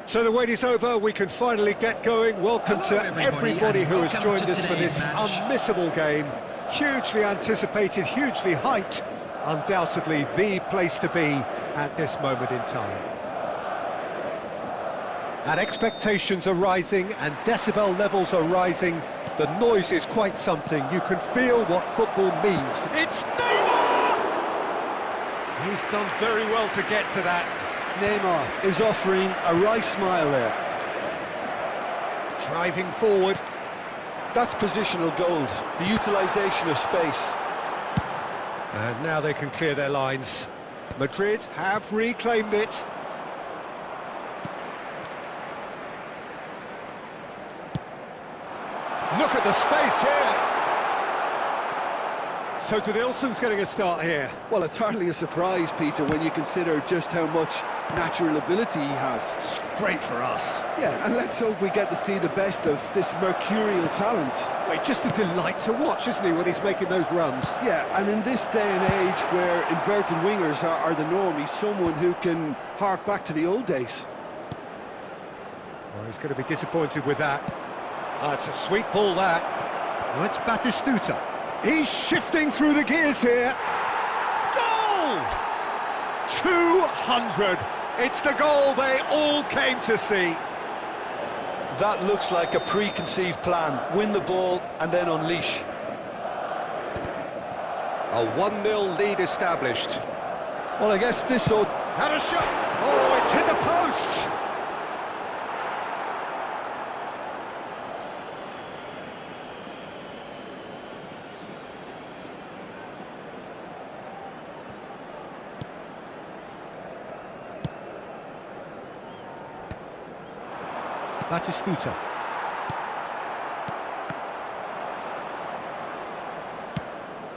So the wait is over, we can finally get going. Welcome to everybody who has joined us for this unmissable game. Hugely anticipated, hugely hyped. Undoubtedly the place to be at this moment in time. And expectations are rising and decibel levels are rising. The noise is quite something. You can feel what football means. It's Neymar! He's done very well to get to that. Neymar is offering a right smile there. Driving forward. That's positional gold, the utilisation of space. And now they can clear their lines. Madrid have reclaimed it. Look at the space here. So Nilsson's getting a start here. Well, it's hardly a surprise, Peter, when you consider just how much natural ability he has. Great for us. Yeah, and let's hope we get to see the best of this mercurial talent. Wait, just a delight to watch, isn't he, when he's making those runs? Yeah, and in this day and age where inverted wingers are the norm, he's someone who can hark back to the old days. Well, he's going to be disappointed with that. Oh, it's a sweet ball, that. Oh, it's Batistuta. He's shifting through the gears here. Goal! 200. It's the goal they all came to see. That looks like a preconceived plan. Win the ball and then unleash. A 1-0 lead established. Well, I guess this ought... Had a shot. Oh, it's hit the post. Batistuta.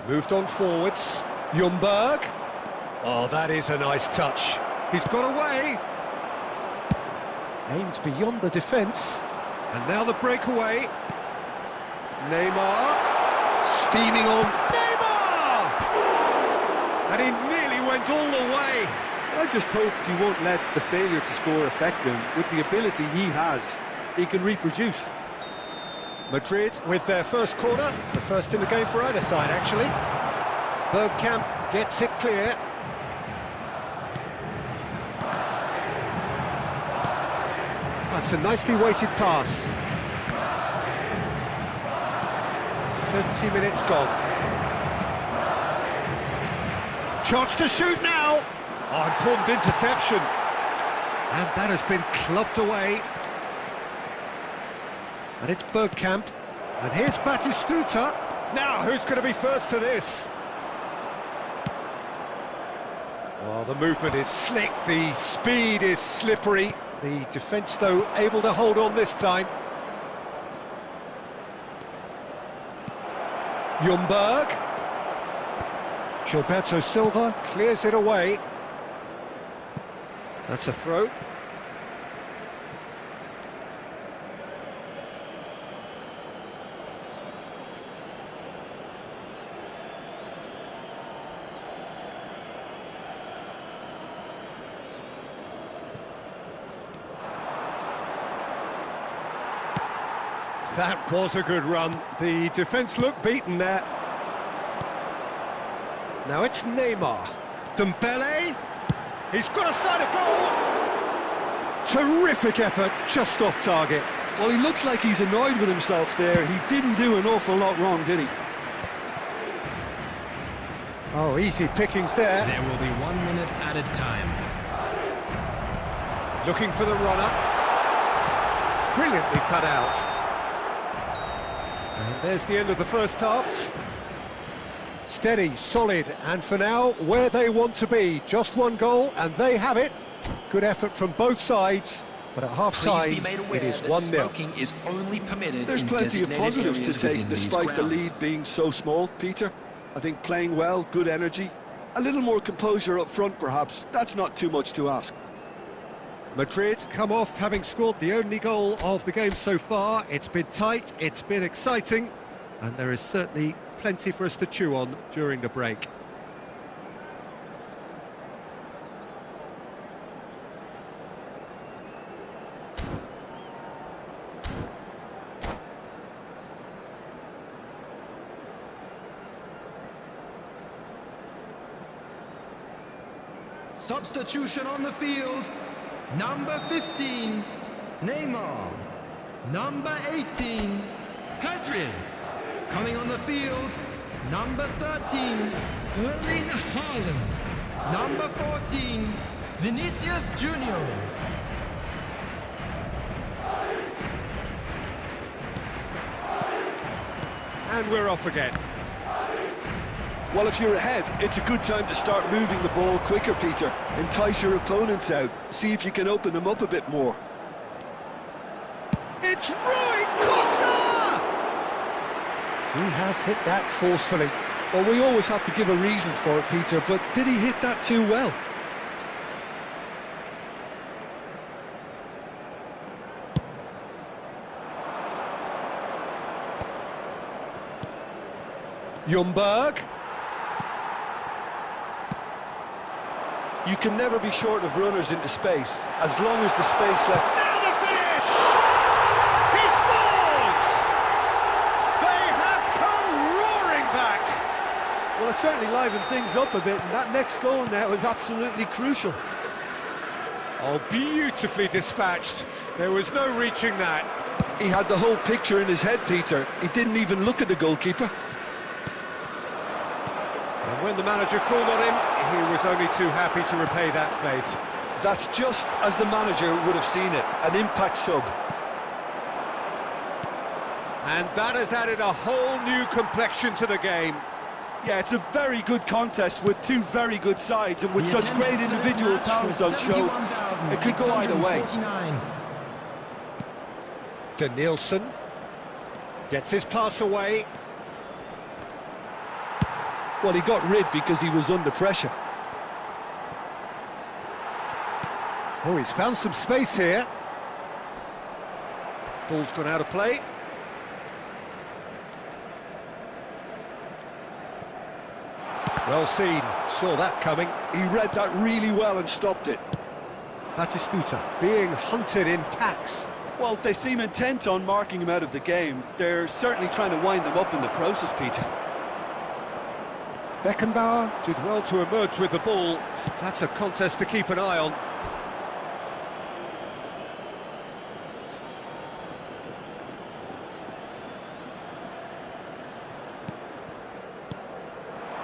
Moved on forwards. Ljungberg. Oh, that is a nice touch. He's got away. Aimed beyond the defence. And now the breakaway. Neymar. Steaming on. Neymar! And he nearly went all the way. I just hope he won't let the failure to score affect him. With the ability he has, he can reproduce. Madrid with their first corner, the first in the game for either side, actually. Bergkamp gets it clear. That's a nicely weighted pass. 30 minutes gone. Chance to shoot now. Oh, important interception. And that has been clubbed away. And it's Bergkamp. And here's Batistuta. Now, who's going to be first to this? Well, the movement is slick, the speed is slippery. The defence, though, able to hold on this time. Ljungberg. Gilberto Silva clears it away. That's a throw. That was a good run. The defence looked beaten there. Now it's Neymar. Dembele. He's got a side of goal! Terrific effort, just off target. Well, he looks like he's annoyed with himself there. He didn't do an awful lot wrong, did he? Oh, easy pickings there. There will be 1 minute added time. Looking for the runner. Brilliantly cut out. And there's the end of the first half. Steady, solid, and for now, where they want to be. Just one goal, and they have it. Good effort from both sides, but at half-time, it is 1-0. There's plenty of positives to take, despite the lead being so small, Peter. I think playing well, good energy. A little more composure up front, perhaps. That's not too much to ask. Madrid come off having scored the only goal of the game so far. It's been tight, it's been exciting, and there is certainly plenty for us to chew on during the break. Substitution on the field. Number 15, Neymar. Number 18, Pedri. Coming on the field, number 13, Erling Haaland. Number 14, Vinicius Junior. And we're off again. Well, if you're ahead, it's a good time to start moving the ball quicker, Peter. Entice your opponents out. See if you can open them up a bit more. It's Rui Costa! He has hit that forcefully. Well, we always have to give a reason for it, Peter, but did he hit that too well? Ljungberg. You can never be short of runners into space, as long as the space left... Now the finish! He scores! They have come roaring back! Well, it certainly livened things up a bit, and that next goal now is absolutely crucial. Oh, beautifully dispatched. There was no reaching that. He had the whole picture in his head, Peter. He didn't even look at the goalkeeper. And when the manager called on him, he was only too happy to repay that faith. That's just as the manager would have seen it, an impact sub. And that has added a whole new complexion to the game. Yeah, it's a very good contest with two very good sides, and with such great individual talent on show, it could go either way. Danielson gets his pass away. Well, he got rid because he was under pressure. Oh, he's found some space here. Ball's gone out of play. Well seen, saw that coming. He read that really well and stopped it. Batistuta being hunted in packs. Well, they seem intent on marking him out of the game. They're certainly trying to wind them up in the process, Peter. Beckenbauer did well to emerge with the ball. That's a contest to keep an eye on.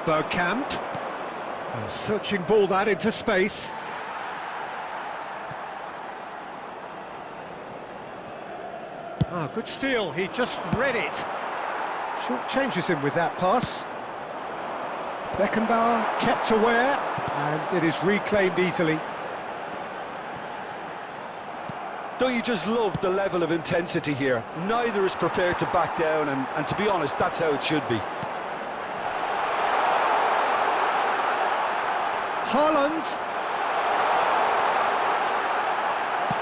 Bergkamp. A searching ball that into space. Ah, good steal, he just read it. Short changes him with that pass. Beckenbauer kept aware, and it is reclaimed easily. Don't you just love the level of intensity here? Neither is prepared to back down, and to be honest, that's how it should be. Haaland.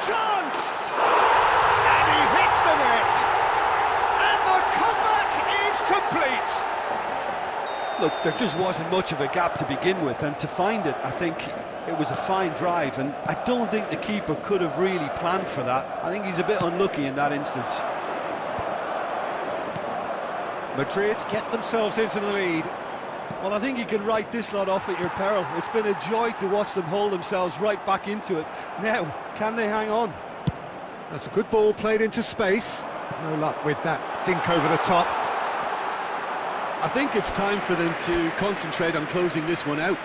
Chance! And he hits the net! And the comeback is complete! Look, there just wasn't much of a gap to begin with, and to find it, I think it was a fine drive, and I don't think the keeper could have really planned for that. I think he's a bit unlucky in that instance. Madrid get themselves into the lead. Well, I think you can write this lot off at your peril. It's been a joy to watch them hold themselves right back into it. Now, can they hang on? That's a good ball played into space. No luck with that dink over the top. I think it's time for them to concentrate on closing this one out.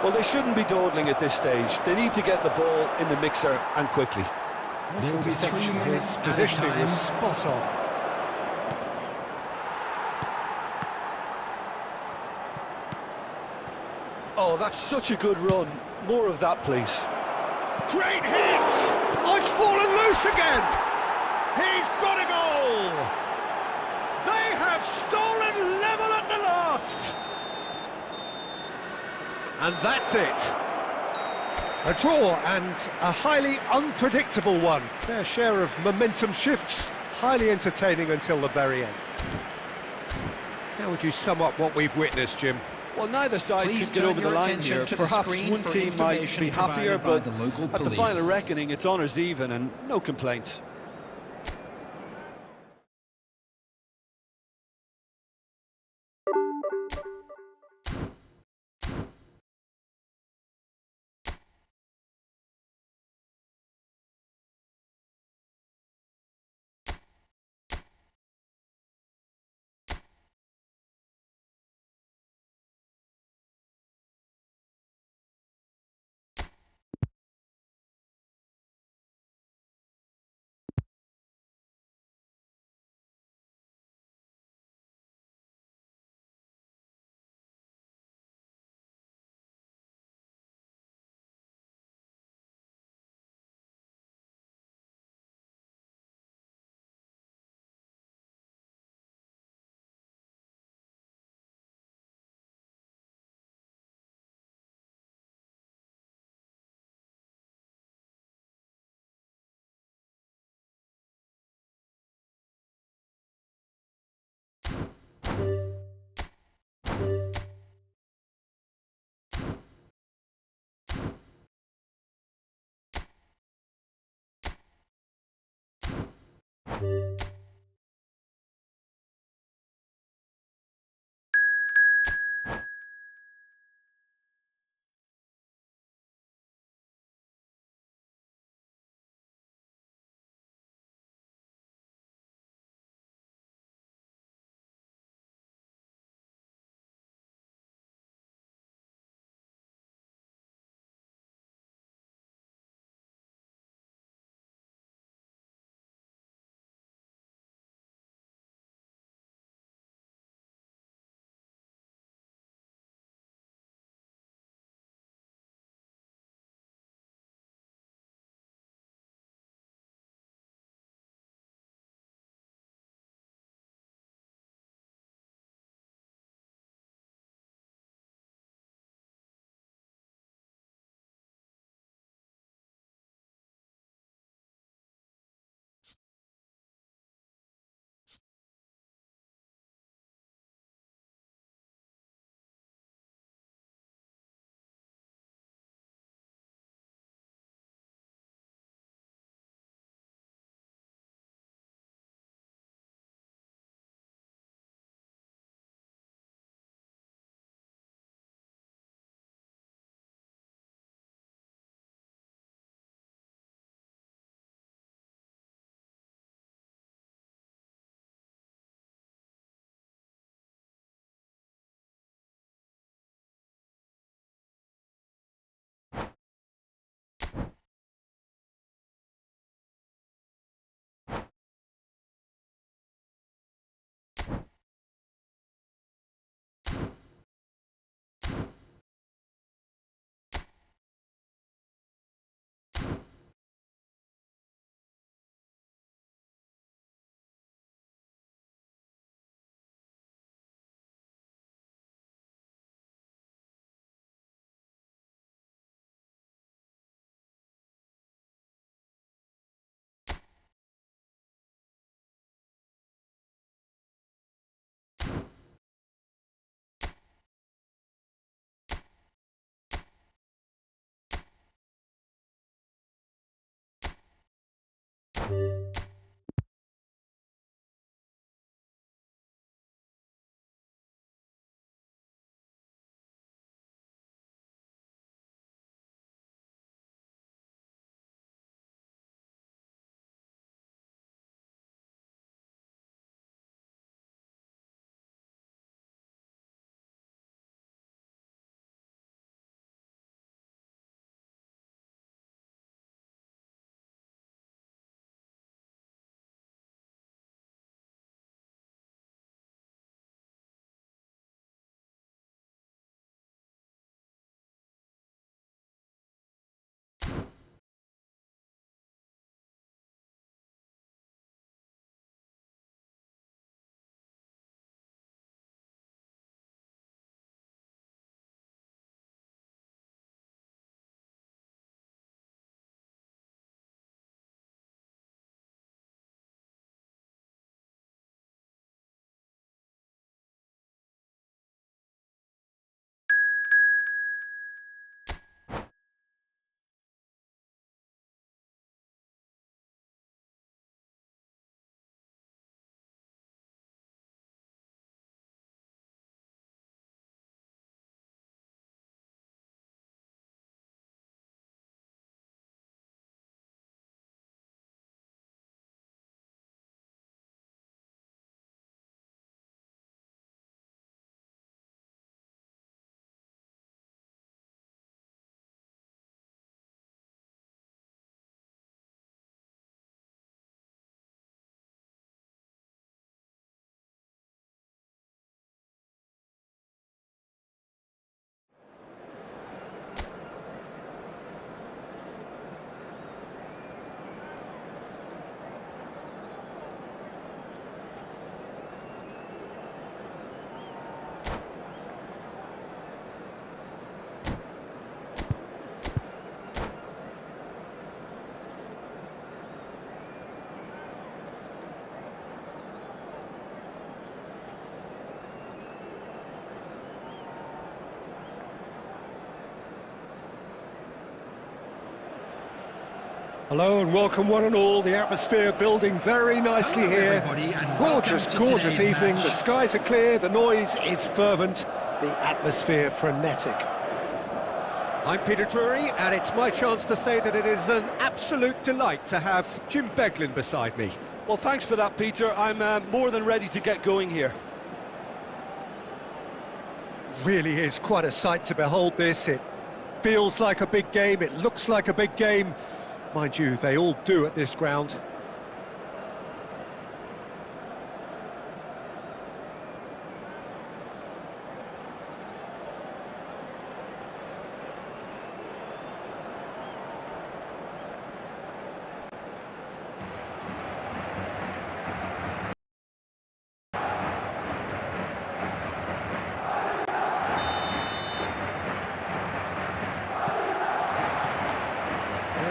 Well, they shouldn't be dawdling at this stage. They need to get the ball in the mixer, and quickly. No deception, his positioning was spot on. Oh, that's such a good run. More of that, please. Great hit! Oh, it's fallen loose again! He's got a goal! They have stolen level at the last! And that's it. A draw, and a highly unpredictable one. Fair share of momentum shifts, highly entertaining until the very end. How would you sum up what we've witnessed, Jim? Well, neither side could get over the line here. Perhaps one team might be happier, but at the final reckoning, it's honours even and no complaints. Hello and welcome one and all. The atmosphere building very nicely Hello, here. everybody, and Gorgeous, welcome to gorgeous today's evening. match. The skies are clear, the noise is fervent, the atmosphere frenetic. I'm Peter Drury, and it's my chance to say that it is an absolute delight to have Jim Beglin beside me. Well, thanks for that, Peter. I'm more than ready to get going here. Really is quite a sight to behold this. It feels like a big game, it looks like a big game. Mind you, they all do at this ground.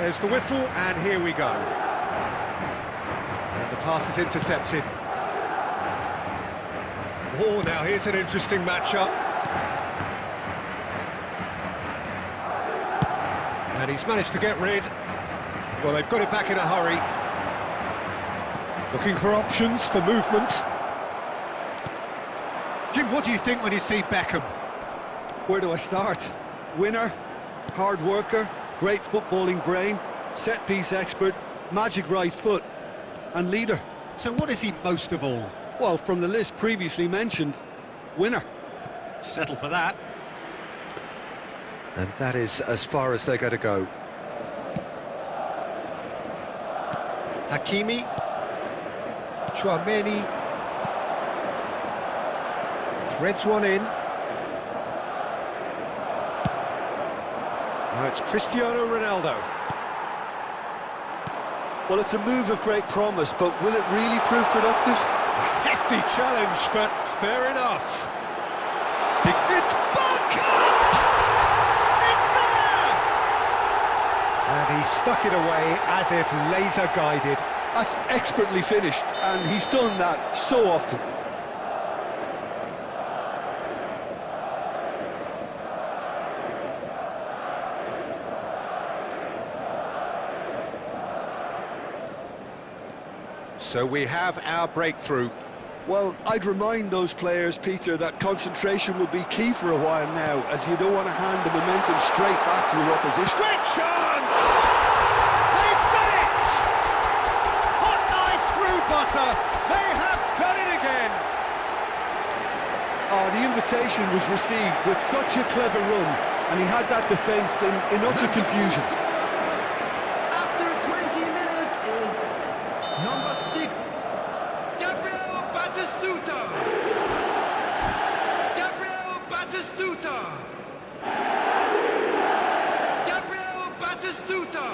There's the whistle, and here we go. And the pass is intercepted. Oh, now here's an interesting matchup. And he's managed to get rid. Well, they've got it back in a hurry. Looking for options for movement. Jim, what do you think when you see Beckham? Where do I start? Winner, hard worker, great footballing brain, set-piece expert, magic right foot, and leader. So what is he most of all? Well, from the list previously mentioned, winner. Settle for that. And that is as far as they're going to go. Hakimi. Chouameni. Threads one in. Now it's Cristiano Ronaldo. Well, it's a move of great promise, but will it really prove productive? A hefty challenge, but fair enough. It's Barker! It's there! And he stuck it away as if laser-guided. That's expertly finished, and he's done that so often. So we have our breakthrough. Well, I'd remind those players, Peter, that concentration will be key for a while now, as you don't want to hand the momentum straight back to your opposition. Great chance! They've done it! Hot knife through butter. They have done it again. Oh, the invitation was received with such a clever run, and he had that defence in utter confusion. After 20 minutes is number 6, Gabriel Batistuta. Gabriel Batistuta. Gabriel Batistuta.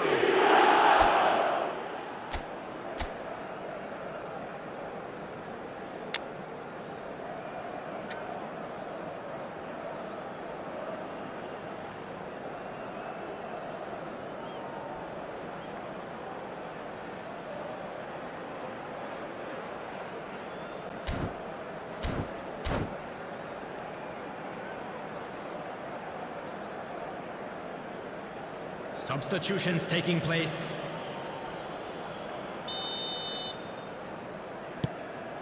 Substitutions taking place.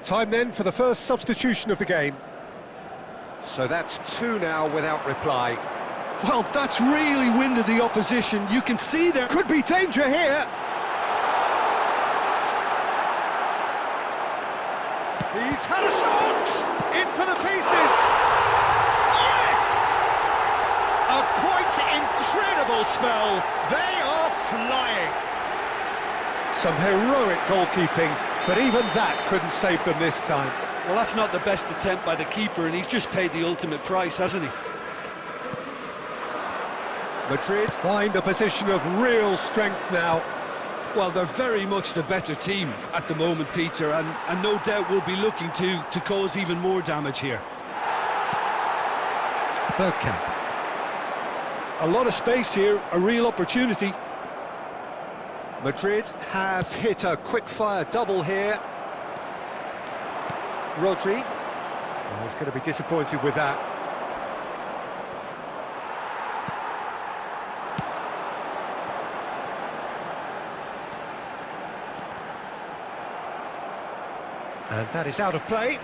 Time then for the first substitution of the game. So that's 2 now without reply. Well, that's really winded the opposition. You can see there Could be danger here. He's had a shot! In for the pieces! Yes! A quite incredible spell. They are flying. Some heroic goalkeeping, but even that couldn't save them this time. Well, that's not the best attempt by the keeper, and he's just paid the ultimate price, hasn't he? Madrid find a position of real strength now. Well, they're very much the better team at the moment, Peter, and no doubt will be looking to cause even more damage here. Bergkamp. A lot of space here, a real opportunity. Madrid have hit a quick-fire double here. Rodri. Oh, he's going to be disappointed with that. And that is out of play.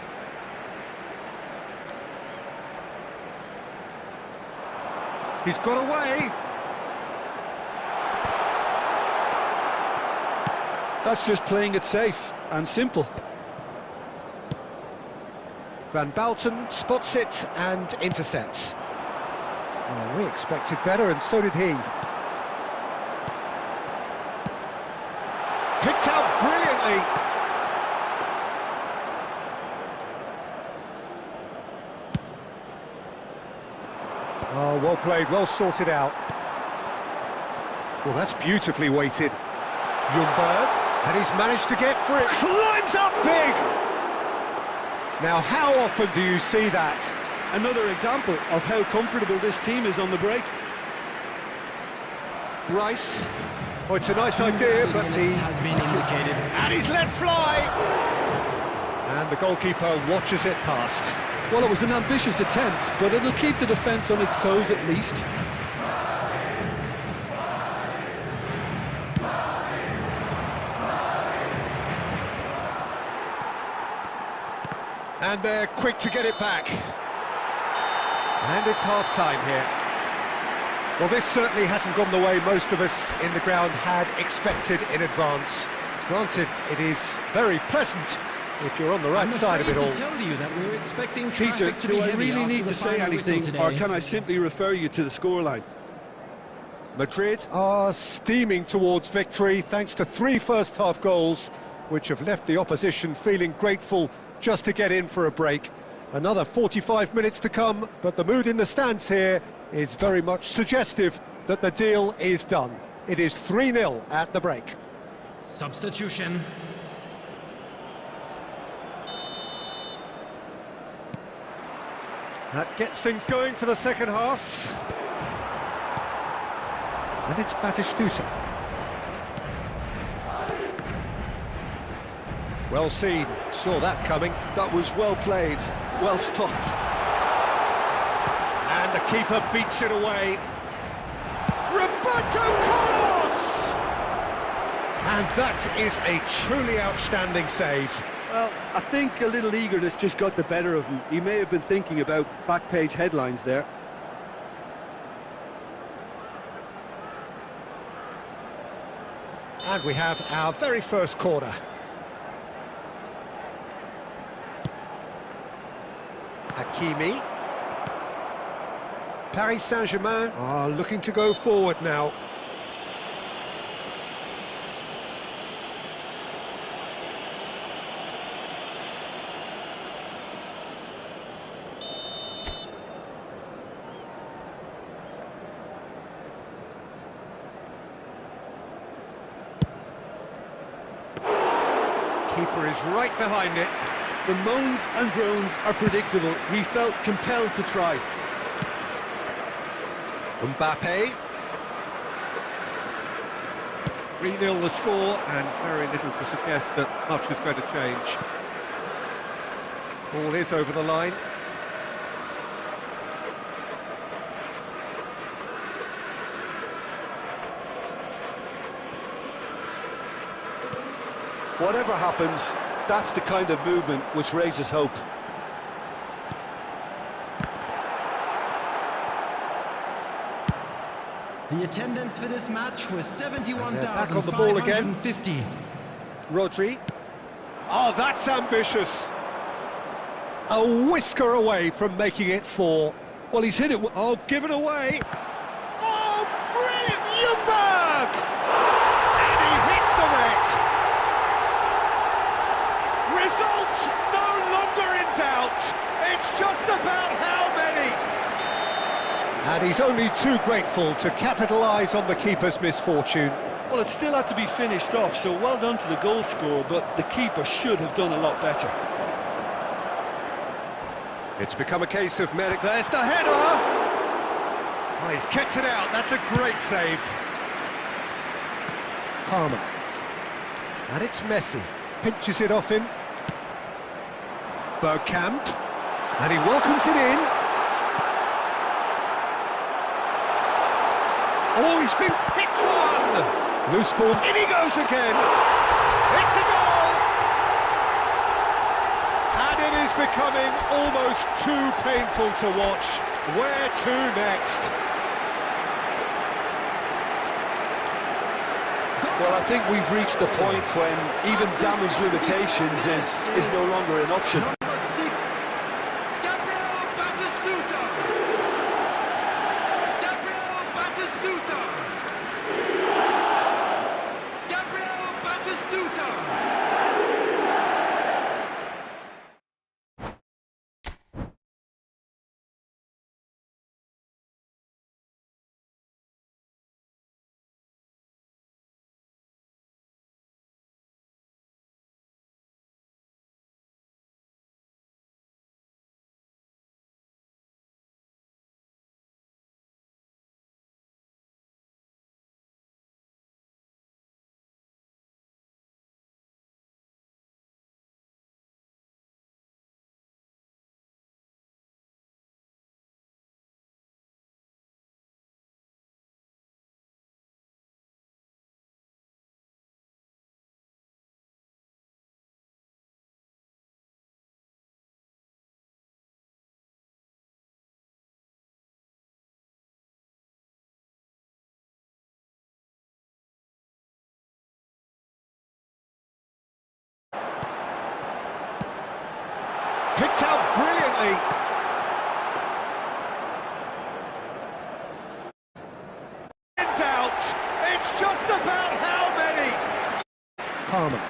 He's got away. That's just playing it safe and simple. Van Bouten spots it and intercepts. Well, we expected better, and so did he. Picked out brilliantly. Oh, well played, well sorted out. Well, that's beautifully weighted. Ljungberg, and he's managed to get for it. Climbs up big! Now, how often do you see that? Another example of how comfortable this team is on the break. Rice. Oh, it's a nice idea, but the... has been indicated. And he's let fly! And the goalkeeper watches it past. Well, it was an ambitious attempt, but it'll keep the defence on its toes at least. And they're quick to get it back. And it's half-time here. Well, this certainly hasn't gone the way most of us in the ground had expected in advance. Granted, it is very pleasant if you're on the right side of it all. Tell you that we're expecting Peter, traffic to be do I heavy really after need the to say final whistle anything, or today. can I simply refer you to the scoreline? Madrid are steaming towards victory thanks to 3 first-half goals, which have left the opposition feeling grateful just to get in for a break. Another 45 minutes to come, but the mood in the stands here is very much suggestive that the deal is done. It is 3-0 at the break. Substitution. That gets things going for the second half. And it's Batistuta. Well seen, saw that coming. That was well played, well stopped. And the keeper beats it away. Roberto Carlos! And that is a truly outstanding save. Well, I think a little eagerness just got the better of him. He may have been thinking about back-page headlines there. And we have our very first corner. Hakimi. Paris Saint-Germain are looking to go forward now. Keeper is right behind it. The moans and groans are predictable. He felt compelled to try. Mbappe. 3-0 the score, and very little to suggest that much is going to change. Ball is over the line. Whatever happens, that's the kind of movement which raises hope. The attendance for this match was Back on the ball again. 71,550. Rodri. Oh, that's ambitious. A whisker away from making it 4. Well, he's hit it. Oh, give it away. Oh, brilliant! Ljungberg! And he hits the net. Result no longer in doubt. It's just about how many. And he's only too grateful to capitalise on the keeper's misfortune. Well, it still had to be finished off, so well done to the goal scorer, but the keeper should have done a lot better. It's become a case of medic. There's the header! Oh, he's kept it out. That's a great save. Palmer. And it's Messi. Pinches it off him. Bergkamp. And he welcomes it in. Oh, he's been picked one! Loose ball. In he goes again. It's a goal! becoming almost too painful to watch. Where to next? Well, I think we've reached the point when even damage limitations is no longer an option. Number 6, Gabriel Batistuta. Gabriel Batistuta. Gabriel Batistuta. Picked out brilliantly. In doubt, it's just about how many. Palmer.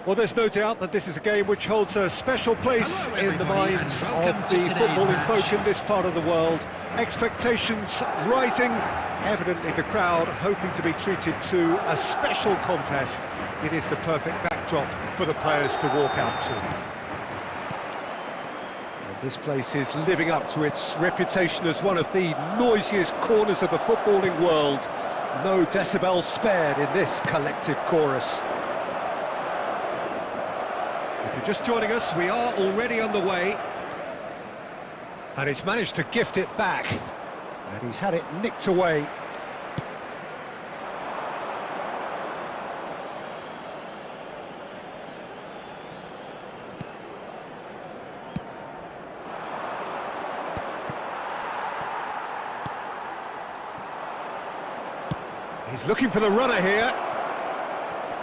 Well, there's no doubt that this is a game which holds a special place Hello, in the everybody, minds and of welcome to the today's footballing match. folk in this part of the world. Expectations rising, evidently the crowd hoping to be treated to a special contest. It is the perfect backdrop for the players to walk out to. And this place is living up to its reputation as one of the noisiest corners of the footballing world. No decibels spared in this collective chorus. If you're just joining us, we are already underway. And he's managed to gift it back. And he's had it nicked away. He's looking for the runner here.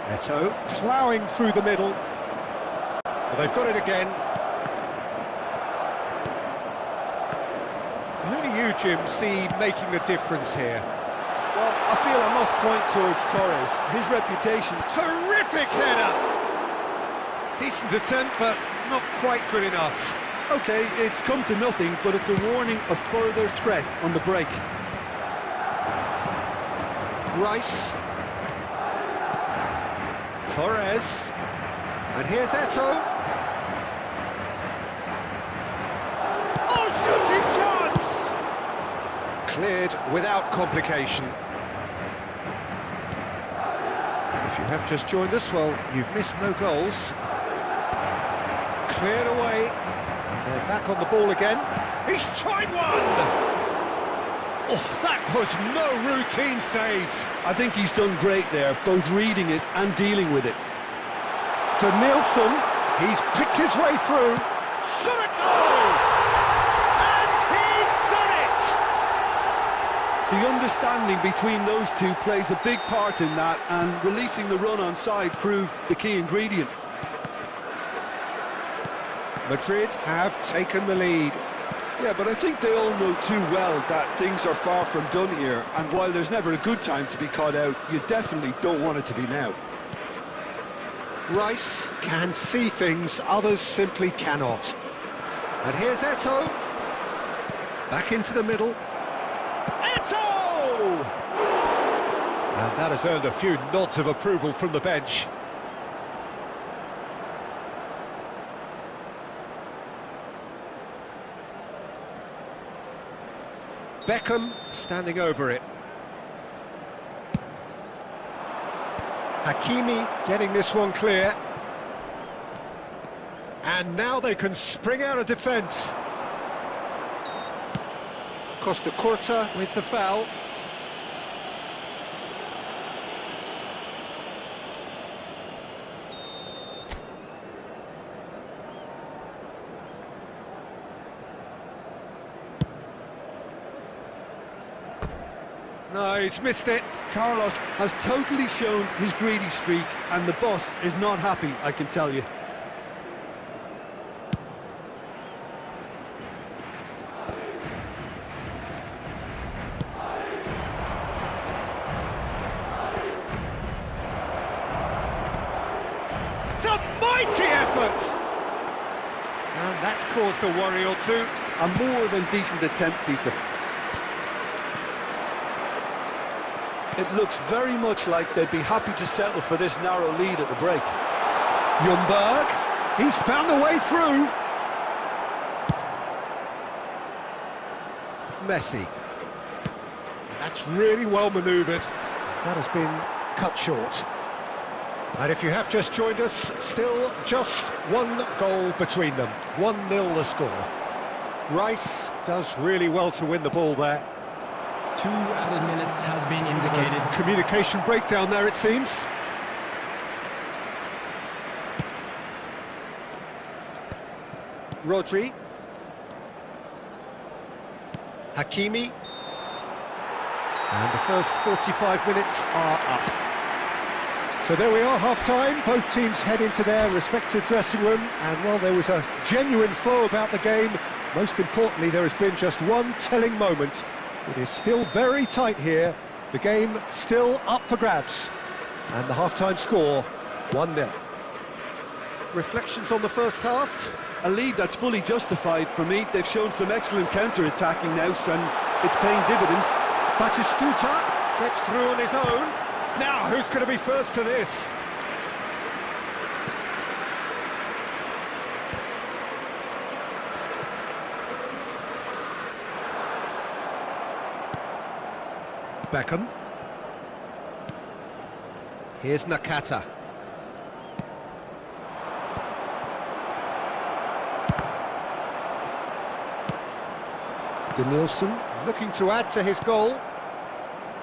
Eto ploughing through the middle. Well, they've got it again. Who do you, Jim, see making the difference here? Well, I feel I must point towards Torres. His reputation... Terrific header! Decent attempt, but not quite good enough. OK, it's come to nothing, but it's a warning of further threat on the break. Rice. Torres. And here's Eto. Oh, shooting chance! Cleared without complication. If you have just joined us, well, you've missed no goals. Cleared away. And they're back on the ball again. He's tried one! Oh, that was no routine save. I think he's done great there, both reading it and dealing with it. To Nielsen, he's picked his way through. Shot a goal! And he's done it! The understanding between those two plays a big part in that, and releasing the run on side proved the key ingredient. Madrid have taken the lead. Yeah, but I think they all know too well that things are far from done here, and while there's never a good time to be caught out, you definitely don't want it to be now. Rice can see things others simply cannot. And here's Eto. Back into the middle. Eto! And that has earned a few nods of approval from the bench. Beckham standing over it. Hakimi getting this one clear. And now they can spring out of defence. Costa Curta with the foul. No, he's missed it. Carlos has totally shown his greedy streak, and the boss is not happy, I can tell you. It's a mighty effort! And that's caused a worry or two. A more than decent attempt, Peter. It looks very much like they'd be happy to settle for this narrow lead at the break. Ljungberg, he's found a way through. Messi. That's really well manoeuvred. That has been cut short. And if you have just joined us, still just one goal between them. 1-0 the score. Rice does really well to win the ball there. 2 added minutes has been indicated. Communication breakdown there, it seems. Rodri. Hakimi. And the first 45 minutes are up. So there we are, half-time. Both teams head into their respective dressing room. And, well, there was a genuine flow about the game. Most importantly, there has been just one telling moment. It is still very tight here. The game still up for grabs. And the half-time score, 1-0. Reflections on the first half? A lead that's fully justified for me. They've shown some excellent counter-attacking now, and it's paying dividends. Batistuta gets through on his own. Now, who's going to be first to this? Beckham. Here's Nakata. Denilson looking to add to his goal.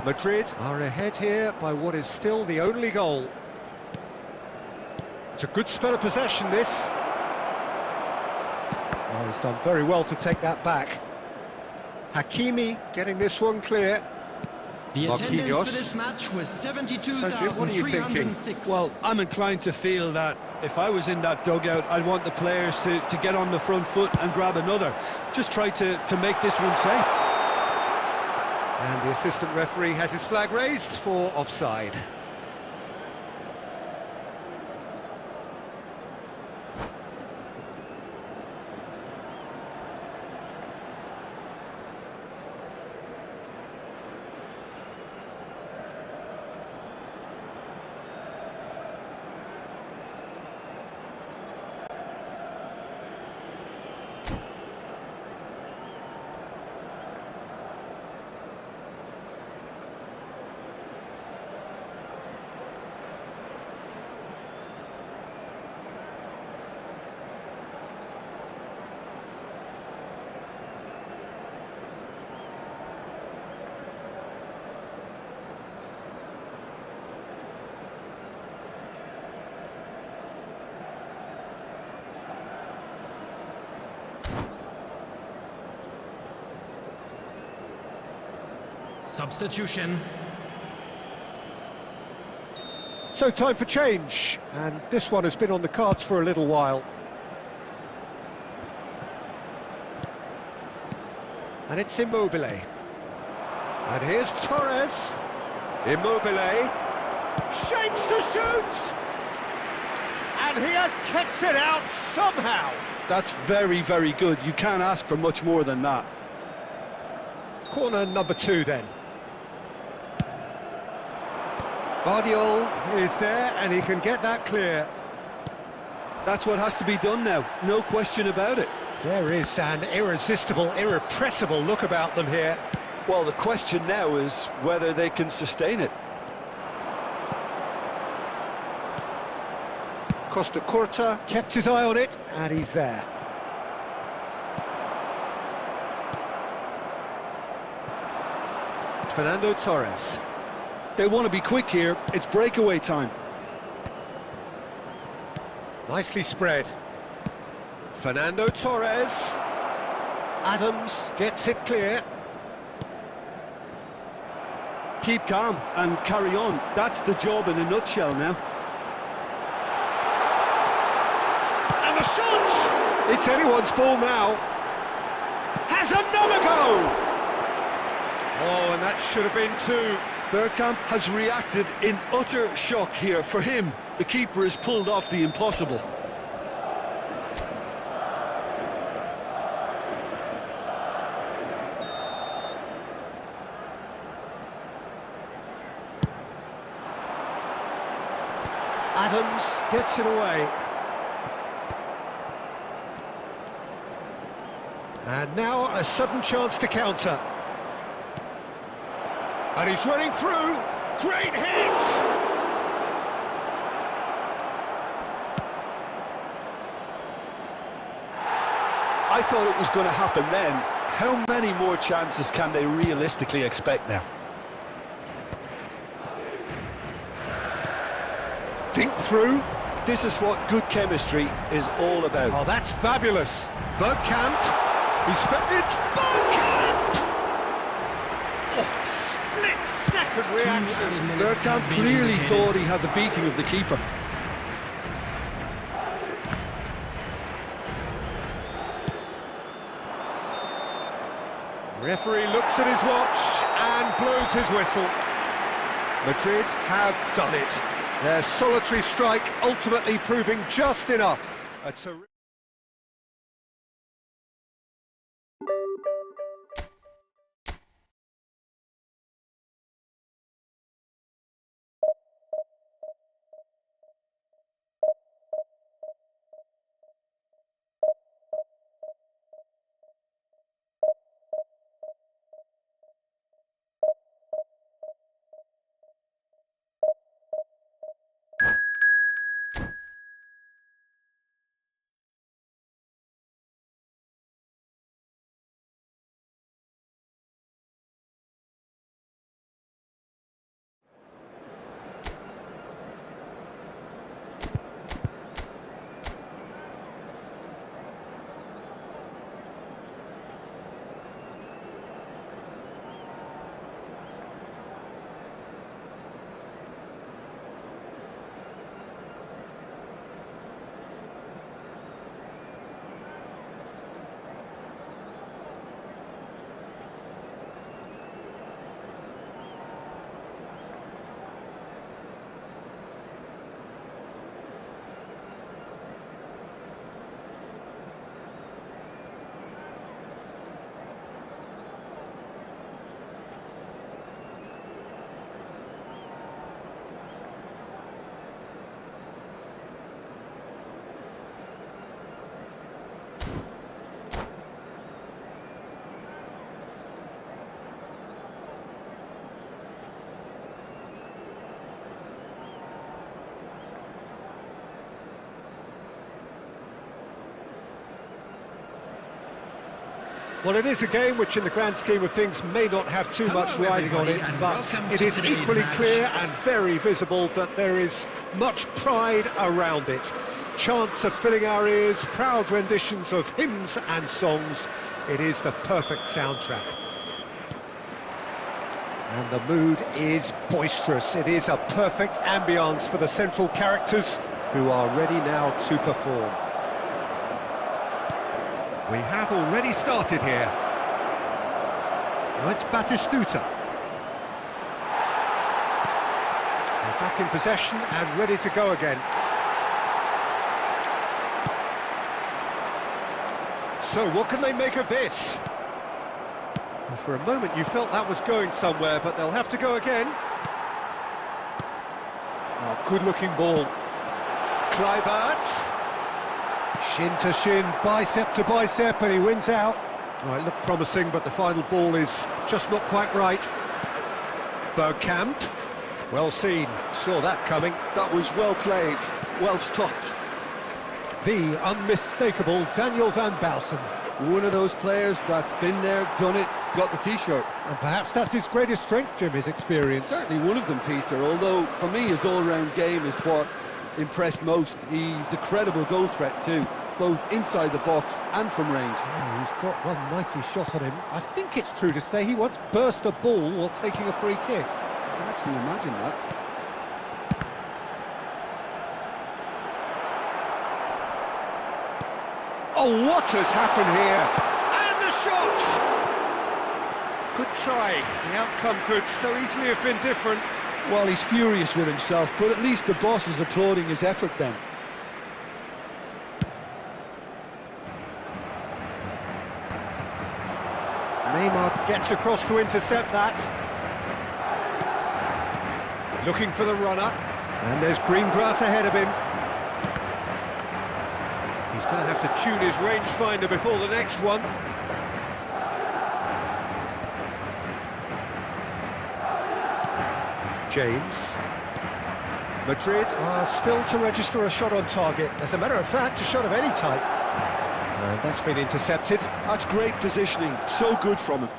Madrid are ahead here by what is still the only goal. It's a good spell of possession, this. Oh, he's done very well to take that back. Hakimi getting this one clear. The attendance for Marquinhos. this match was Sergio, what are you thinking? 72,306. Well, I'm inclined to feel that if I was in that dugout, I'd want the players to get on the front foot and grab another. Just try to make this one safe. And the assistant referee has his flag raised for offside. Substitution. So time for change, and this one has been on the cards for a little while. And it's Immobile. And here's Torres. Immobile. Shapes to shoot! And he has kept it out somehow. That's very, very good. You can't ask for much more than that. Corner number 2 then. Guardiola is there, and he can get that clear. That's what has to be done now, no question about it. There is an irresistible, irrepressible look about them here. Well, the question now is whether they can sustain it. Costa Curta kept his eye on it, and he's there. Fernando Torres. They want to be quick here, it's breakaway time. Nicely spread. Fernando Torres. Adams gets it clear. Keep calm and carry on. That's the job in a nutshell now. And the shot! It's anyone's ball now. Has another go! Oh, and that should have been 2. Bergkamp has reacted in utter shock here. For him, the keeper has pulled off the impossible. Adams gets it away. And now a sudden chance to counter. And he's running through. Great hit! I thought it was going to happen then. How many more chances can they realistically expect now? Dink through. This is what good chemistry is all about. Oh, that's fabulous. Bergkamp. He's it's Bergkamp! Oh, split-second reaction. Bergkamp clearly thought he had the beating of the keeper. Referee looks at his watch and blows his whistle. Madrid have done it. Their solitary strike ultimately proving just enough. A terrific... Well, it is a game which, in the grand scheme of things, may not have too much riding on it, but it is equally clear and very visible that there is much pride around it. Chants are filling our ears, proud renditions of hymns and songs. It is the perfect soundtrack. And the mood is boisterous. It is a perfect ambience for the central characters who are ready now to perform. We have already started here. Now it's Batistuta. They're back in possession and ready to go again. So what can they make of this? Well, for a moment you felt that was going somewhere, but they'll have to go again. Oh, good-looking ball. Kluivert. Shin to shin, bicep to bicep, and he wins out. Oh, it looked promising, but the final ball is just not quite right. Bergkamp, well seen, saw that coming. That was well played, well stopped. The unmistakable Daniel van Bouten. One of those players that's been there, done it, got the T-shirt. And perhaps that's his greatest strength, Jim, his experience. Certainly one of them, Peter, although for me his all-round game is what impressed most. He's a credible goal threat too, both inside the box and from range. Yeah, he's got one mighty shot on him. I think it's true to say he once burst a ball while taking a free kick. I can actually imagine that. Oh, what has happened here? And the shot! Good try. The outcome could so easily have been different. Well, he's furious with himself, but at least the boss is applauding his effort then. Neymar gets across to intercept that. Looking for the runner. And there's green grass ahead of him. He's going to have to tune his rangefinder before the next one. James. Madrid are still to register a shot on target. As a matter of fact, a shot of any type. And that's been intercepted. That's great positioning, so good from him.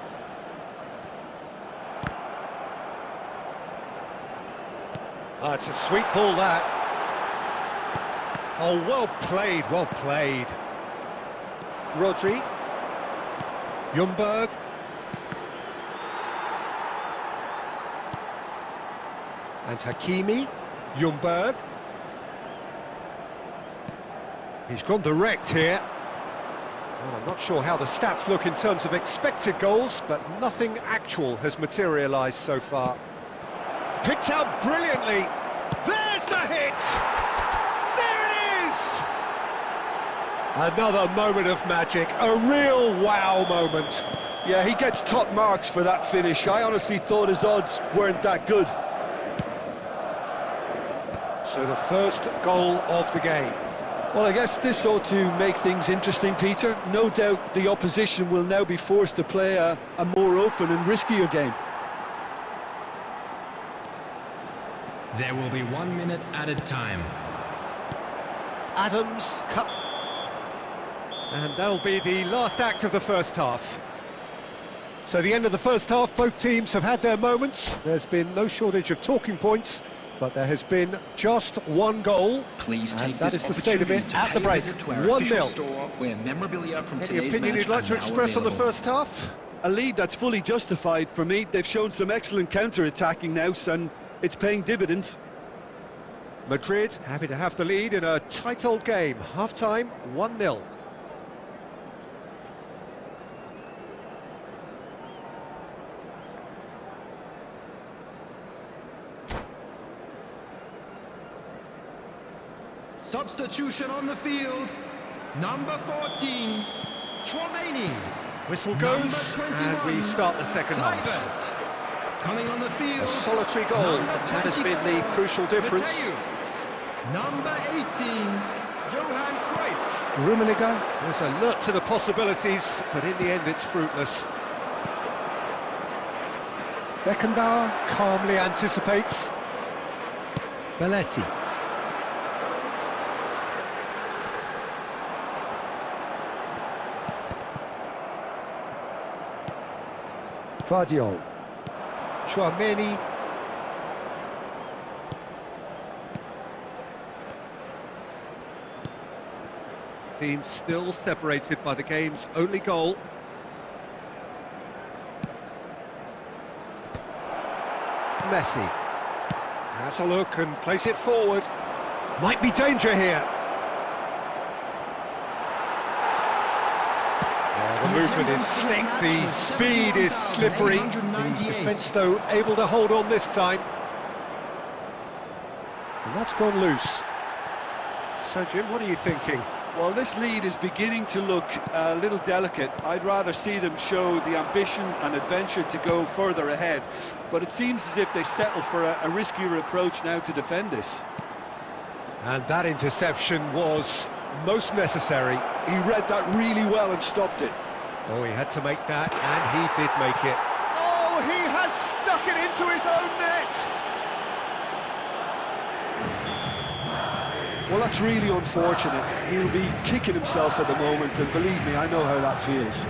It's a sweet ball, that. Oh, well played, well played. Rodri. Ljungberg. And Hakimi. Ljungberg. He's gone direct here. Well, I'm not sure how the stats look in terms of expected goals, but nothing actual has materialised so far. Picked out brilliantly. There's There's the hit! There it is! Another moment of magic, a real wow moment. Yeah, he gets top marks for that finish. I honestly thought his odds weren't that good. So the first goal of the game. Well, I guess this ought to make things interesting, Peter. No doubt the opposition will now be forced to play a more open and riskier game. There will be 1 minute added time. Adams cut. And that'll be the last act of the first half. So the end of the first half, both teams have had their moments. There's been no shortage of talking points, but there has been just one goal. Please take and that this is the state of it opportunity at to the pay a break. visit to our 1-0. official store where memorabilia from Any today's opinion match you'd like are to now express on the available. first half? A lead that's fully justified for me. They've shown some excellent counter-attacking now, and it's paying dividends. Madrid happy to have the lead in a tight old game. Half-time, 1-0. Substitution on the field. Number 14, Chouameni. Whistle goes, and we start the second half. Coming on the field. A solitary goal, number that has been the 24, crucial difference. Mateus. Number 18, Johan Cruyff. Rummenigge is alert to the possibilities, but in the end it's fruitless. Beckenbauer calmly anticipates. Belletti. Vardiol. Chouameni. Team still separated by the game's only goal. Messi. Has a look and plays it forward. Might be danger here. The movement is slick, the speed is slippery. The defence, though, able to hold on this time. And that's gone loose. So, Jim, what are you thinking? Well, this lead is beginning to look a little delicate. I'd rather see them show the ambition and adventure to go further ahead. But it seems as if they settle for a riskier approach now to defend this. And that interception was most necessary. He read that really well and stopped it. Oh, he had to make that, and he did make it. Oh, he has stuck it into his own net! Well, that's really unfortunate. He'll be kicking himself at the moment, and believe me, I know how that feels.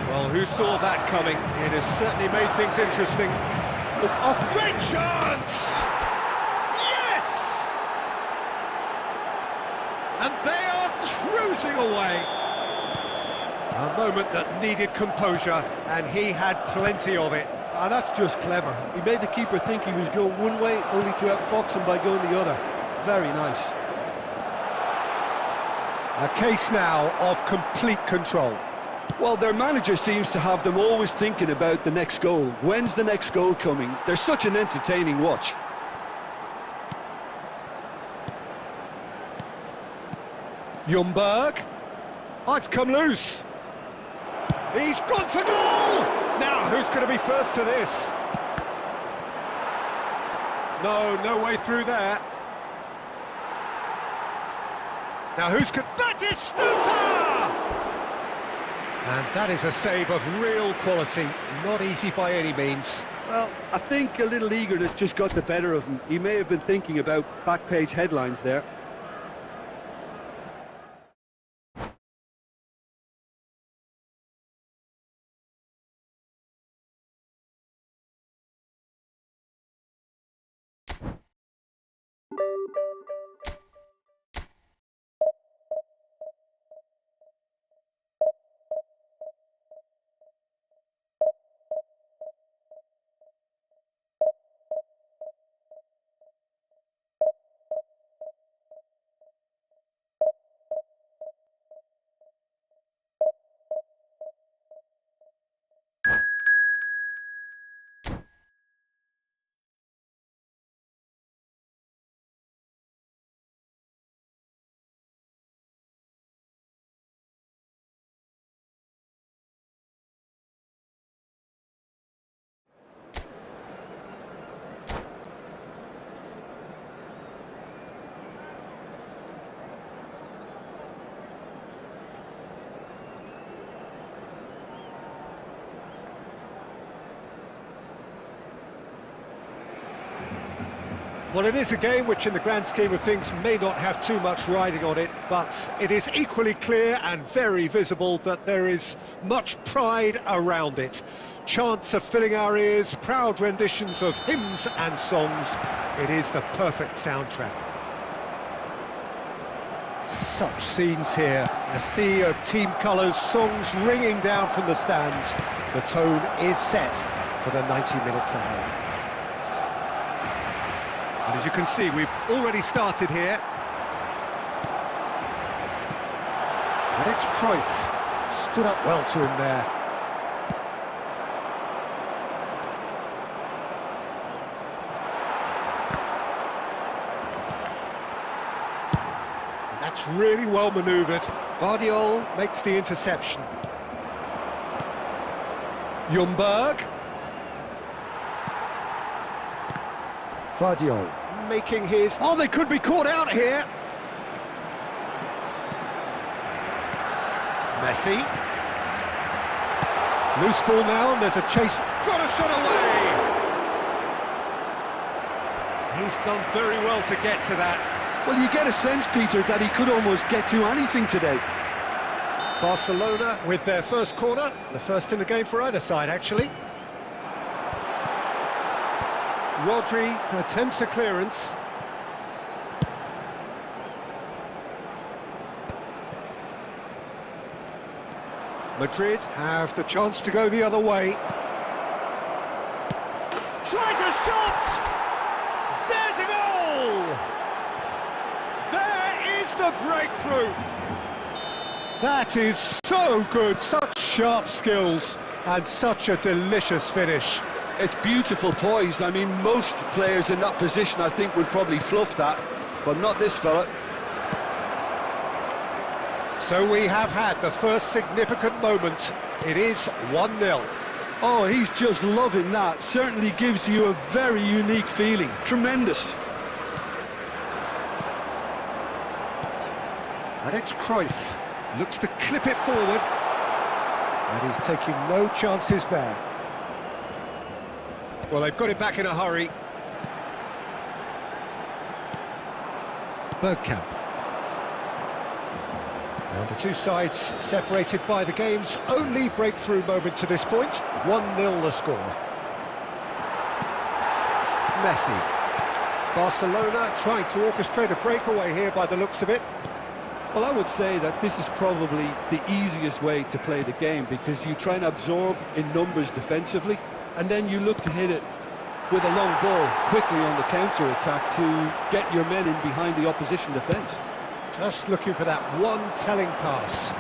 Well, who saw that coming? It has certainly made things interesting. Look off, great chance! Yes! And they are cruising away. A moment that needed composure, and he had plenty of it. Ah, that's just clever. He made the keeper think he was going one way, only to outfox him by going the other. Very nice. A case now of complete control. Well, their manager seems to have them always thinking about the next goal. When's the next goal coming? They're such an entertaining watch. Ljungberg. Oh, it's come loose. He's gone for goal! Now, who's going to be first to this? No way through there. Now, who's going... Batistuta! And that is a save of real quality. Not easy by any means. Well, I think a little eagerness just got the better of him. He may have been thinking about back-page headlines there. Well, it is a game which in the grand scheme of things may not have too much riding on it, but it is equally clear and very visible that there is much pride around it. Chants are filling our ears, proud renditions of hymns and songs. It is the perfect soundtrack. Such scenes here, a sea of team colours, songs ringing down from the stands. The tone is set for the 90 minutes ahead. And as you can see, we've already started here. And it's Cruyff. Stood up well to him there. And that's really well manoeuvred. Guardiola makes the interception. Ljungberg. Guardiola making his... Oh, they could be caught out here. Messi. Loose ball now, and there's a chase. Got a shot away! He's done very well to get to that. Well, you get a sense, Peter, that he could almost get to anything today. Barcelona with their first corner, the first in the game for either side, actually. Rodri attempts a clearance. Madrid have the chance to go the other way. Tries a shot! There's a goal! There is the breakthrough! That is so good, such sharp skills, and such a delicious finish. It's beautiful poise. I mean, most players in that position, I think, would probably fluff that, but not this fella. So we have had the first significant moment. It is 1-0. Oh, he's just loving that. Certainly gives you a very unique feeling. Tremendous. And it's Cruyff. Looks to clip it forward. And he's taking no chances there. Well, they've got it back in a hurry. Bergkamp. And the two sides separated by the game's only breakthrough moment to this point. 1-0 the score. Messi. Barcelona trying to orchestrate a breakaway here by the looks of it. Well, I would say that this is probably the easiest way to play the game, because you try and absorb in numbers defensively, and then you look to hit it with a long ball quickly on the counter-attack to get your men in behind the opposition defence. Just looking for that one telling pass.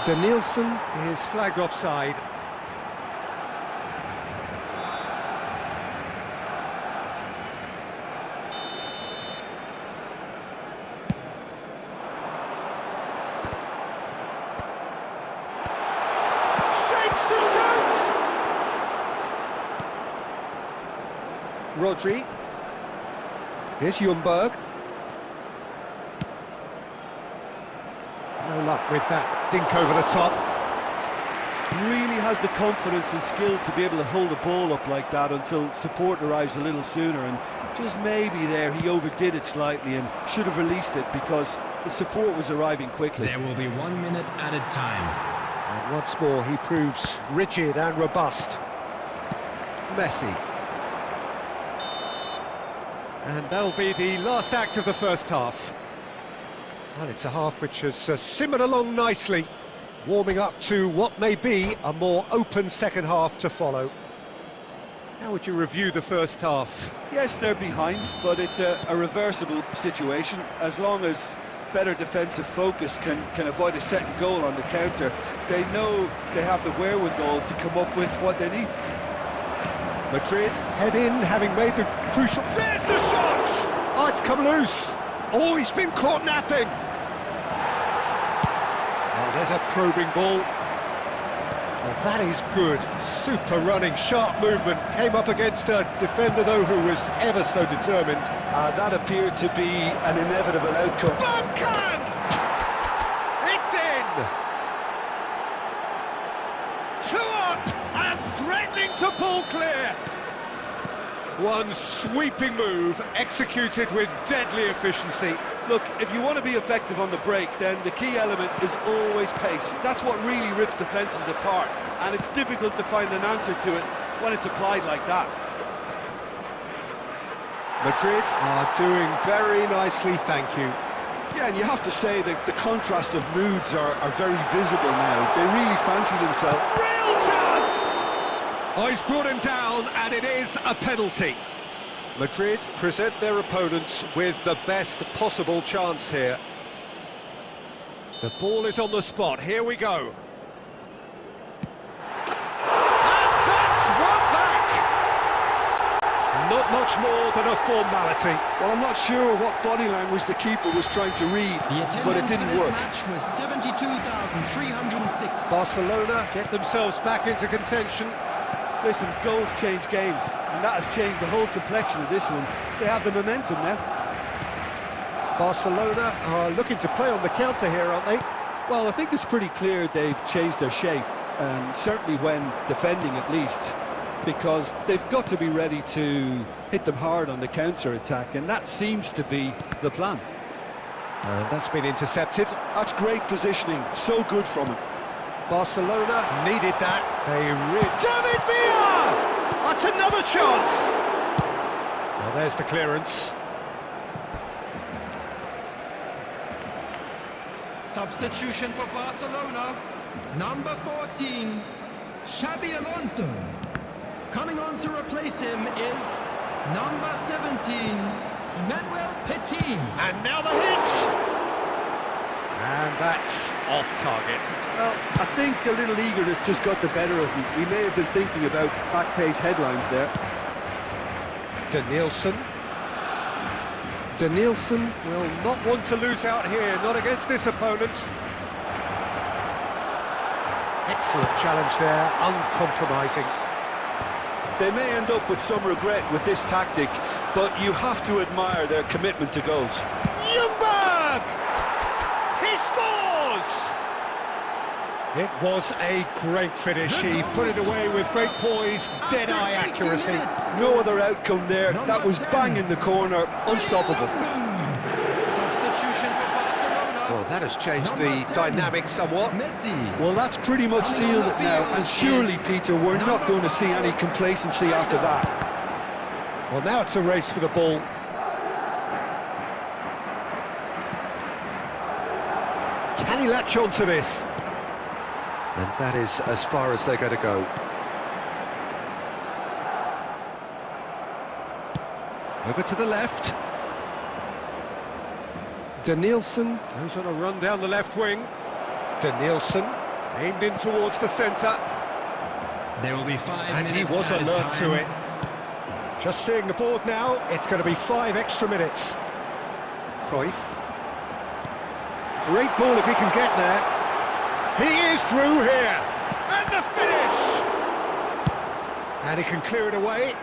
Danielson is flagged offside. Shapes to shoot! Rodri. Here's Ljungberg. No luck with that dink over the top. Really has the confidence and skill to be able to hold the ball up like that until support arrives a little sooner, and just maybe there he overdid it slightly and should have released it because the support was arriving quickly. There will be 1 minute added time. And once more he proves rigid and robust. Messi. And that'll be the last act of the first half. Well, it's a half which has simmered along nicely, warming up to what may be a more open second half to follow. How would you review the first half? Yes, they're behind, but it's a reversible situation. As long as better defensive focus can avoid a second goal on the counter, they know they have the wherewithal to come up with what they need. Madrid head in, having made the crucial... There's the shot! Oh, it's come loose. Oh, he's been caught napping. Oh, there's a probing ball. Oh, that is good. Super running, sharp movement. Came up against a defender, though, who was ever so determined. That appeared to be an inevitable outcome. Bergkamp! It's in! 2 up and threatening to pull clear. One sweeping move, executed with deadly efficiency. Look, if you want to be effective on the break, then the key element is always pace. That's what really rips defences apart, and it's difficult to find an answer to it when it's applied like that. Madrid are doing very nicely, thank you. Yeah, and you have to say that the contrast of moods are very visible now. They really fancy themselves. Real chance! Oh, he's brought him down, and it is a penalty. Madrid present their opponents with the best possible chance here. The ball is on the spot, here we go. And that's one back! Not much more than a formality. Well, I'm not sure what body language the keeper was trying to read, but it didn't work. The match was 72,306. Barcelona get themselves back into contention. Listen, goals change games, and that has changed the whole complexion of this one. They have the momentum now. Barcelona are looking to play on the counter here, aren't they? Well, I think it's pretty clear they've changed their shape, certainly when defending at least, because they've got to be ready to hit them hard on the counter-attack, and that seems to be the plan. And that's been intercepted. That's great positioning, so good from him. Barcelona needed that. They David Villa! That's another chance! Well, there's the clearance. Substitution for Barcelona. Number 14, Xabi Alonso. Coming on to replace him is number 17, Manuel Petit. And now the hit! And that's off target. Well, I think a little eagerness just got the better of him. He may have been thinking about back-page headlines there. Danielson. Danielson will not want to lose out here, not against this opponent. Excellent challenge there, uncompromising. They may end up with some regret with this tactic, but you have to admire their commitment to goals. Ljungberg! He scores! It was a great finish. He put it away with great poise, dead-eye accuracy. No other outcome there. That was bang in the corner, unstoppable. Substitution for Barcelona. Well, that has changed the dynamic somewhat. Messi. Well, that's pretty much sealed it now, and surely, Peter, we're not going to see any complacency after that. Well, now it's a race for the ball. Can he latch on to this? And that is as far as they're going to go. Over to the left. Danielson goes on a run down the left wing. Danielson aimed in towards the centre. There will be 5 And minutes he was added alert to time. it. Just seeing the board now, it's going to be 5 extra minutes. Cruyff. Great ball if he can get there. He is through here. And the finish! And he can clear it away.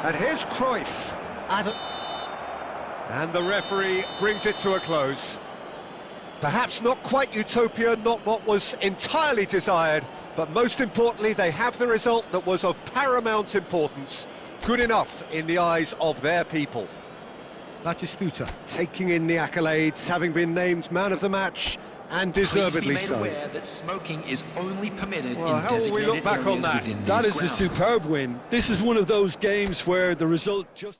And here's Cruyff. And the referee brings it to a close. Perhaps not quite utopia, not what was entirely desired, but most importantly, they have the result that was of paramount importance. Good enough in the eyes of their people. Batistuta taking in the accolades, having been named man of the match, and deservedly Please be so. made aware that smoking is only permitted Well, in how will we look designated back on areas that? within That these is a grounds. superb win. This is one of those games where the result just...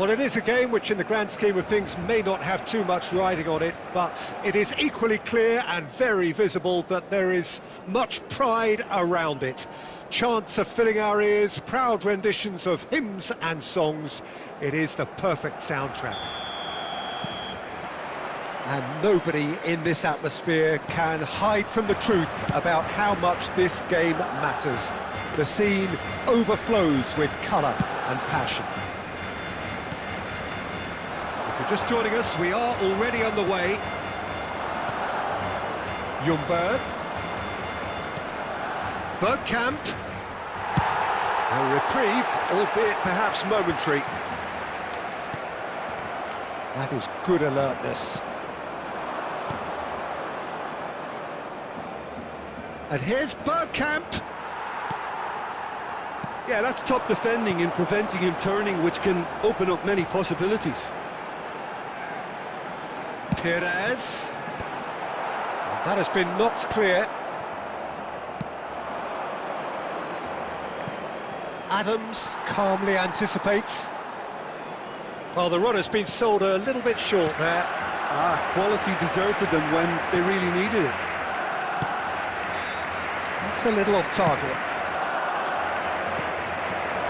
Well, it is a game which in the grand scheme of things may not have too much riding on it, but it is equally clear and very visible that there is much pride around it. Chants are filling our ears, proud renditions of hymns and songs. It is the perfect soundtrack. And nobody in this atmosphere can hide from the truth about how much this game matters. The scene overflows with colour and passion. If you're just joining us, we are already on the way. Ljungberg. Bergkamp. A reprieve, albeit perhaps momentary. That is good alertness. And here's Bergkamp. Yeah, that's top defending and preventing him turning, which can open up many possibilities. Perez. That has been knocked clear. Adams calmly anticipates. Well, the run has been sold a little bit short there. Quality deserted them when they really needed it. That's a little off target.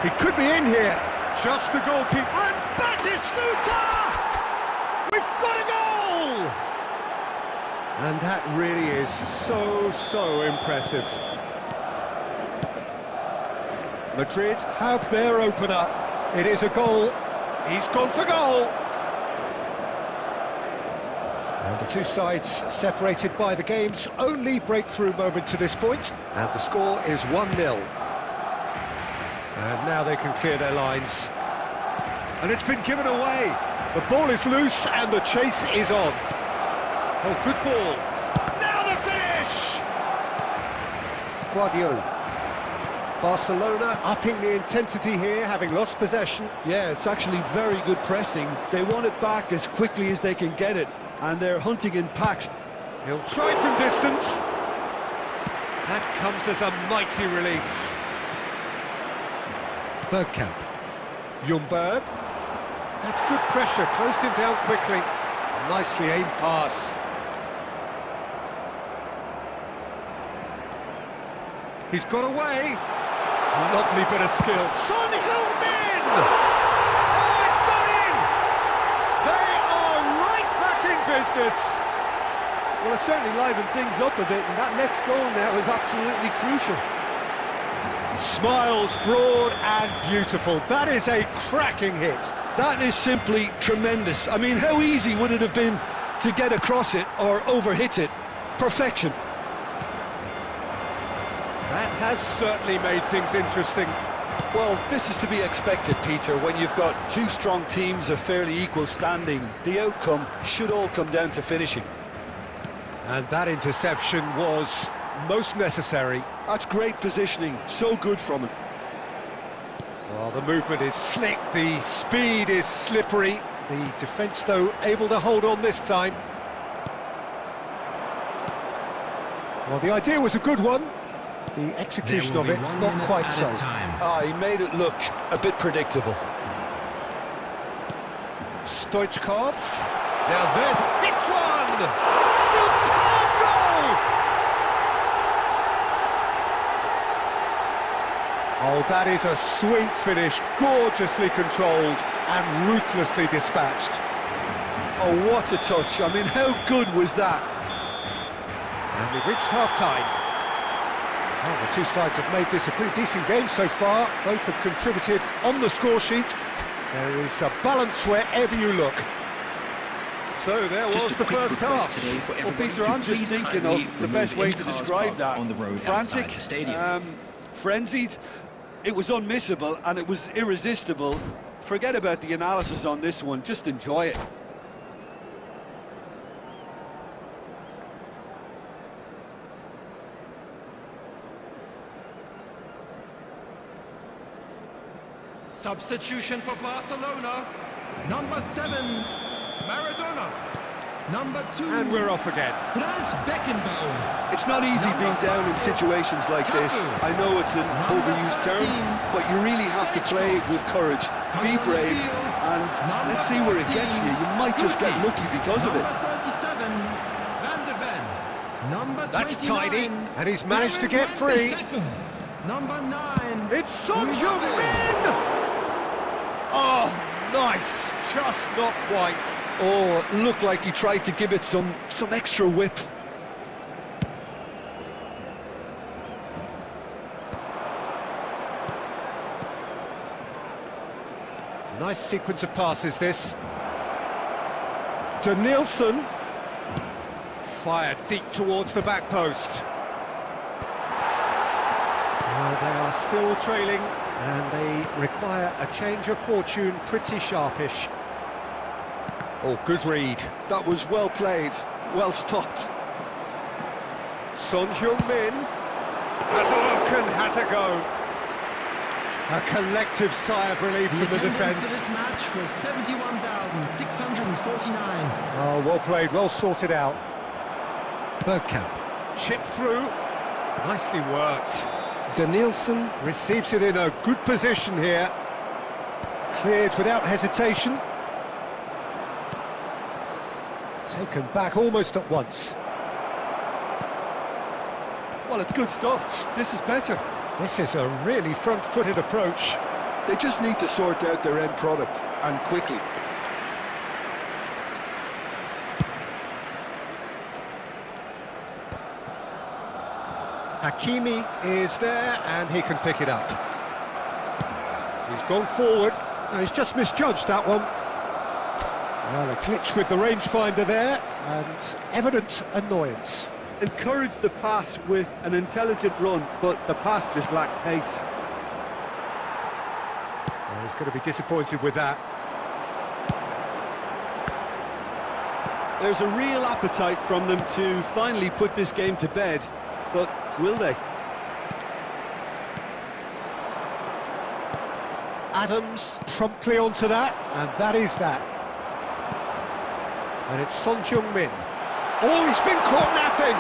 He could be in here. Just the goalkeeper. And Batistuta! We've got a goal! And that really is so impressive. Madrid have their opener. It is a goal. He's gone for goal. And the two sides separated by the game's only breakthrough moment to this point. And the score is 1-0. And now they can clear their lines. And it's been given away. The ball is loose and the chase is on. Oh, good ball. Now the finish! Guardiola. Barcelona upping the intensity here, having lost possession. Yeah, it's actually very good pressing. They want it back as quickly as they can get it, and they're hunting in packs. He'll try from distance. That comes as a mighty relief. Bergkamp. Ljungberg. That's good pressure, closed him down quickly. A nicely aimed pass. He's got away. Lovely bit of skill. Son Heung-min! Oh, it's gone in! They are right back in business. Well, it certainly livened things up a bit, and that next goal now is absolutely crucial. Smiles broad and beautiful. That is a cracking hit. That is simply tremendous. I mean, how easy would it have been to get across it or overhit it? Perfection. That has certainly made things interesting. Well, this is to be expected, Peter. When you've got two strong teams of fairly equal standing, the outcome should all come down to finishing. And that interception was most necessary. That's great positioning, so good from him. Well, the movement is slick, the speed is slippery. The defence, though, able to hold on this time. Well, the idea was a good one. The execution of it, not quite so. He made it look a bit predictable. Stoichkov. Now there's... It's one! Superb goal! Oh, that is a sweet finish, gorgeously controlled and ruthlessly dispatched. Oh, what a touch. I mean, how good was that? And we've reached half-time. Well, the two sides have made this a pretty decent game so far. Both have contributed on the score sheet. There is a balance wherever you look. So there was the first half. Well, Peter, I'm just thinking of the best way to describe that. Frantic, frenzied. It was unmissable and it was irresistible. Forget about the analysis on this one, just enjoy it. Substitution for Barcelona. Number 7, Maradona. Number 2, And we're off again. Franz Beckenbauer. It's not easy being down in situations like this. I know it's an overused term, but you really have to play with courage. Be brave, And let's see where it gets you. You might just get lucky because of it. Number 37, Van de Ven. Number That's 29, tidy, and he's managed to get Van free. de Second. Number 9. It's Son Heung-min! Oh, nice, just not quite. Oh, it looked like he tried to give it some extra whip. Nice sequence of passes, this. Danielson. Fired deep towards the back post. Well, they are still trailing, and they require a change of fortune, pretty sharpish. Oh, good read. That was well played, well stopped. Son Heung-min has a look and has a go. A collective sigh of relief from the attendance defence. for this match was 71,649. Oh, well played, well sorted out. Bergkamp, chip through, nicely worked. Danielson receives it in a good position here. Cleared without hesitation. Taken back almost at once. Well, it's good stuff. This is better. This is a really front-footed approach. They just need to sort out their end product, and quickly. Hakimi is there, and he can pick it up. He's gone forward. No, he's just misjudged that one. Well, a glitch with the rangefinder there, and evident annoyance. Encouraged the pass with an intelligent run, but the pass just lacked pace. Well, he's going to be disappointed with that. There's a real appetite from them to finally put this game to bed, but will they? Adams promptly onto that, and that is that. And it's Son Heung-min. Oh, he's been caught napping!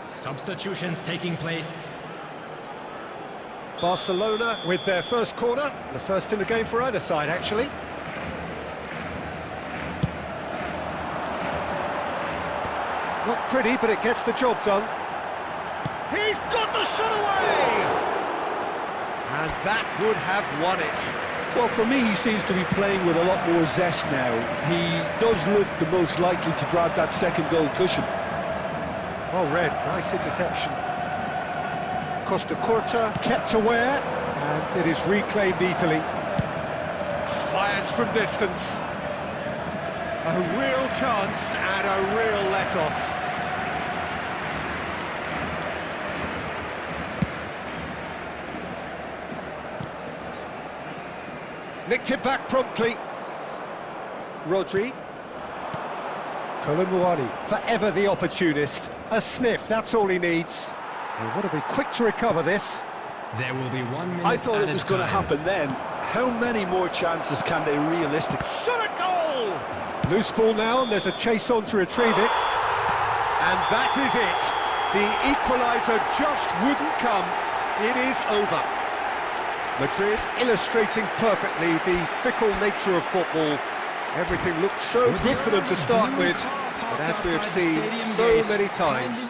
Substitutions taking place. Barcelona with their first corner, the first in the game for either side, actually. Not pretty, but it gets the job done. He's got the shot away! And that would have won it. Well, for me, he seems to be playing with a lot more zest now. He does look the most likely to grab that second goal cushion. Well read, nice interception. Costa Curta kept aware, and it is reclaimed easily. Fires from distance. A real chance and a real let-off. Nicked it back promptly. Rodri. Kolumuani, forever the opportunist. A sniff, that's all he needs. They want to be quick to recover this. There will be 1 minute. I thought it was going to happen then. How many more chances can they realistically? Shot a goal! Loose ball now, and there's a chase on to retrieve it. And that is it. The equaliser just wouldn't come. It is over. Madrid illustrating perfectly the fickle nature of football. Everything looked so good for them to start with, but as we have seen so many times,